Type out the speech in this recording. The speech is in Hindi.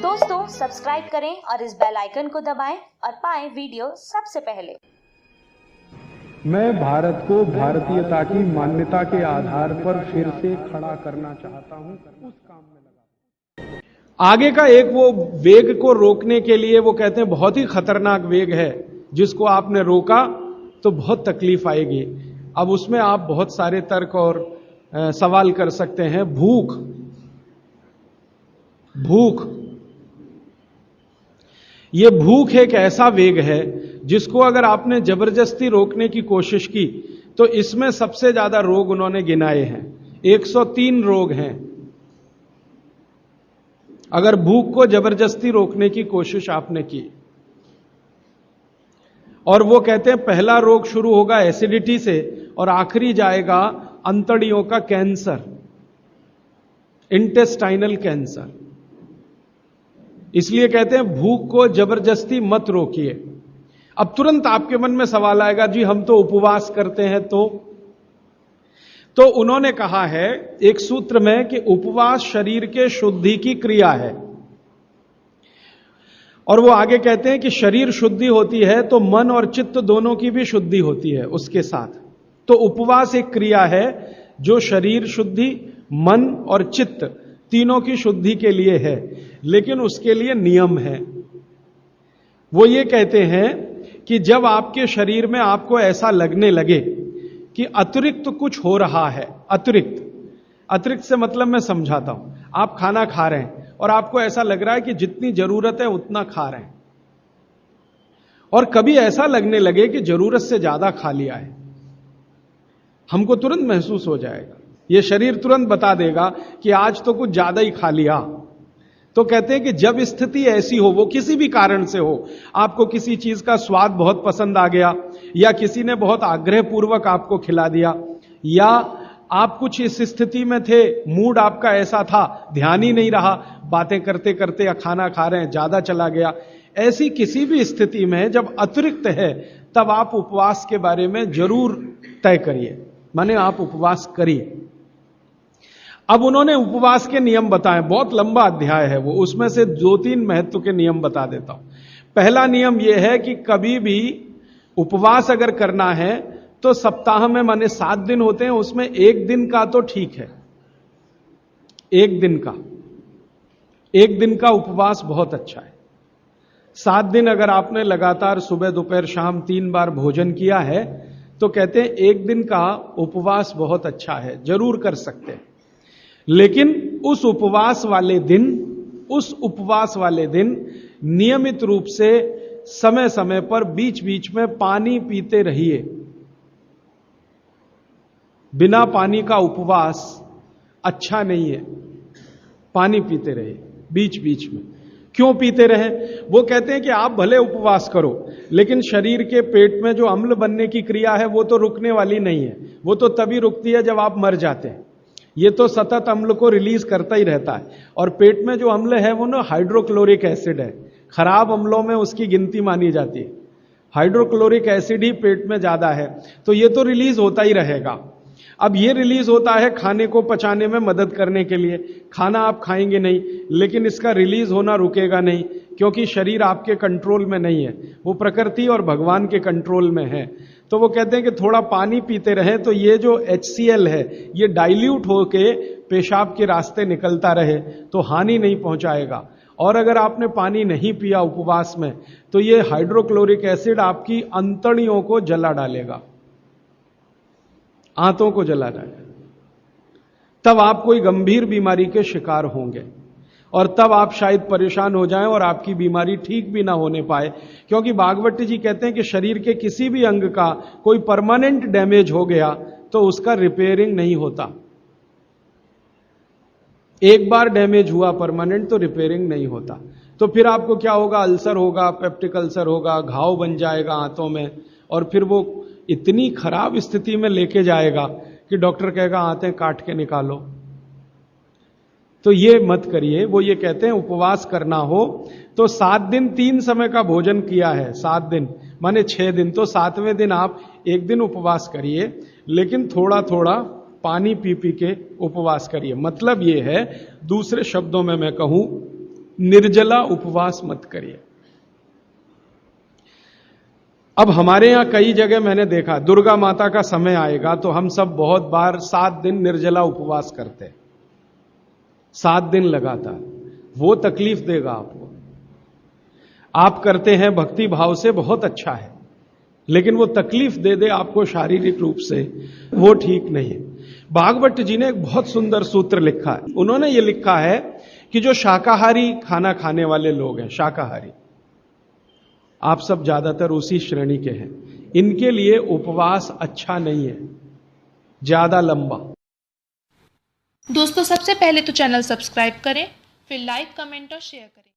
दोस्तों सब्सक्राइब करें और इस बेल आइकन को दबाएं और पाएं वीडियो सबसे पहले। मैं भारत को भारतीयता की मान्यता के आधार पर फिर से खड़ा करना चाहता हूं, उस काम में लगा। आगे का एक वो वेग को रोकने के लिए वो कहते हैं बहुत ही खतरनाक वेग है, जिसको आपने रोका तो बहुत तकलीफ आएगी। अब उसमें आप बहुत सारे तर्क और सवाल कर सकते हैं। भूख ये भूख एक ऐसा वेग है जिसको अगर आपने जबरदस्ती रोकने की कोशिश की तो इसमें सबसे ज्यादा रोग उन्होंने गिनाए हैं। 103 रोग हैं अगर भूख को जबरदस्ती रोकने की कोशिश आपने की। और वो कहते हैं पहला रोग शुरू होगा एसिडिटी से और आखिरी जाएगा अंतड़ियों का कैंसर, इंटेस्टाइनल कैंसर। इसलिए कहते हैं भूख को जबरदस्ती मत रोकिए। अब तुरंत आपके मन में सवाल आएगा, जी हम तो उपवास करते हैं तो उन्होंने कहा है एक सूत्र में कि उपवास शरीर के शुद्धि की क्रिया है। और वो आगे कहते हैं कि शरीर शुद्धि होती है तो मन और चित्त दोनों की भी शुद्धि होती है उसके साथ। तो उपवास एक क्रिया है जो शरीर शुद्धि, मन और चित्त तीनों की शुद्धि के लिए है, लेकिन उसके लिए नियम है। वो ये कहते हैं कि जब आपके शरीर में आपको ऐसा लगने लगे कि अतिरिक्त कुछ हो रहा है, अतिरिक्त से मतलब मैं समझाता हूं। आप खाना खा रहे हैं और आपको ऐसा लग रहा है कि जितनी जरूरत है उतना खा रहे हैं, और कभी ऐसा लगने लगे कि जरूरत से ज्यादा खा लिया है, हमको तुरंत महसूस हो जाएगा, यह शरीर तुरंत बता देगा कि आज तो कुछ ज्यादा ही खा लिया। तो कहते हैं कि जब स्थिति ऐसी हो, वो किसी भी कारण से हो, आपको किसी चीज का स्वाद बहुत पसंद आ गया, या किसी ने बहुत आग्रहपूर्वक आपको खिला दिया, या आप कुछ इस स्थिति में थे, मूड आपका ऐसा था, ध्यान ही नहीं रहा, बातें करते करते या खाना खा रहे हैं ज्यादा चला गया, ऐसी किसी भी स्थिति में जब अतिरिक्त है तब आप उपवास के बारे में जरूर तय करिए, माने आप उपवास करिए। अब उन्होंने उपवास के नियम बताए, बहुत लंबा अध्याय है वो, उसमें से 2-3 महत्व के नियम बता देता हूं। पहला नियम यह है कि कभी भी उपवास अगर करना है तो सप्ताह में माने 7 दिन होते हैं, उसमें एक दिन का तो ठीक है, एक दिन का उपवास बहुत अच्छा है। 7 दिन अगर आपने लगातार सुबह दोपहर शाम 3 बार भोजन किया है तो कहते हैं एक दिन का उपवास बहुत अच्छा है, जरूर कर सकते हैं। लेकिन उस उपवास वाले दिन नियमित रूप से समय समय पर बीच बीच में पानी पीते रहिए। बिना पानी का उपवास अच्छा नहीं है, पानी पीते रहिए बीच बीच में। क्यों पीते रहे? वो कहते हैं कि आप भले उपवास करो, लेकिन शरीर के पेट में जो अम्ल बनने की क्रिया है वो तो रुकने वाली नहीं है, वो तो तभी रुकती है जब आप मर जाते हैं। ये तो सतत अम्ल को रिलीज करता ही रहता है, और पेट में जो अम्ल है वो ना हाइड्रोक्लोरिक एसिड है, खराब अम्लों में उसकी गिनती मानी जाती है। हाइड्रोक्लोरिक एसिड ही पेट में ज्यादा है, तो ये तो रिलीज होता ही रहेगा। अब ये रिलीज होता है खाने को पचाने में मदद करने के लिए। खाना आप खाएंगे नहीं, लेकिन इसका रिलीज होना रुकेगा नहीं, क्योंकि शरीर आपके कंट्रोल में नहीं है, वो प्रकृति और भगवान के कंट्रोल में है। तो वो कहते हैं कि थोड़ा पानी पीते रहें, तो ये जो HCl है ये डाइल्यूट होके पेशाब के रास्ते निकलता रहे तो हानि नहीं पहुंचाएगा। और अगर आपने पानी नहीं पिया उपवास में तो ये हाइड्रोक्लोरिक एसिड आपकी अंतड़ियों को जला डालेगा, आंतों को जला डालेगा। तब आप कोई गंभीर बीमारी के शिकार होंगे, और तब आप शायद परेशान हो जाएं और आपकी बीमारी ठीक भी ना होने पाए। क्योंकि भागवत जी कहते हैं कि शरीर के किसी भी अंग का कोई परमानेंट डैमेज हो गया तो उसका रिपेयरिंग नहीं होता। एक बार डैमेज हुआ परमानेंट तो रिपेयरिंग नहीं होता। तो फिर आपको क्या होगा? अल्सर होगा, पेप्टिक अल्सर होगा, घाव बन जाएगा आंतों में, और फिर वो इतनी खराब स्थिति में लेके जाएगा कि डॉक्टर कहेगा आंतें काट के निकालो। तो ये मत करिए। वो ये कहते हैं उपवास करना हो तो 7 दिन 3 समय का भोजन किया है, 7 दिन माने 6 दिन, तो 7वें दिन आप एक दिन उपवास करिए, लेकिन थोड़ा थोड़ा पानी पी पी के उपवास करिए। मतलब ये है, दूसरे शब्दों में मैं कहूं निर्जला उपवास मत करिए। अब हमारे यहां कई जगह मैंने देखा, दुर्गा माता का समय आएगा तो हम सब बहुत बार 7 दिन निर्जला उपवास करते हैं, 7 दिन लगातार। वो तकलीफ देगा आपको। आप करते हैं भक्ति भाव से, बहुत अच्छा है, लेकिन वो तकलीफ दे दे आपको शारीरिक रूप से, वो ठीक नहीं है। भागवत जी ने एक बहुत सुंदर सूत्र लिखा है। उन्होंने ये लिखा है कि जो शाकाहारी खाना खाने वाले लोग हैं, शाकाहारी, आप सब ज्यादातर उसी श्रेणी के हैं, इनके लिए उपवास अच्छा नहीं है, ज्यादा लंबा। दोस्तों, सबसे पहले तो चैनल सब्सक्राइब करें, फिर लाइक, कमेंट और शेयर करें।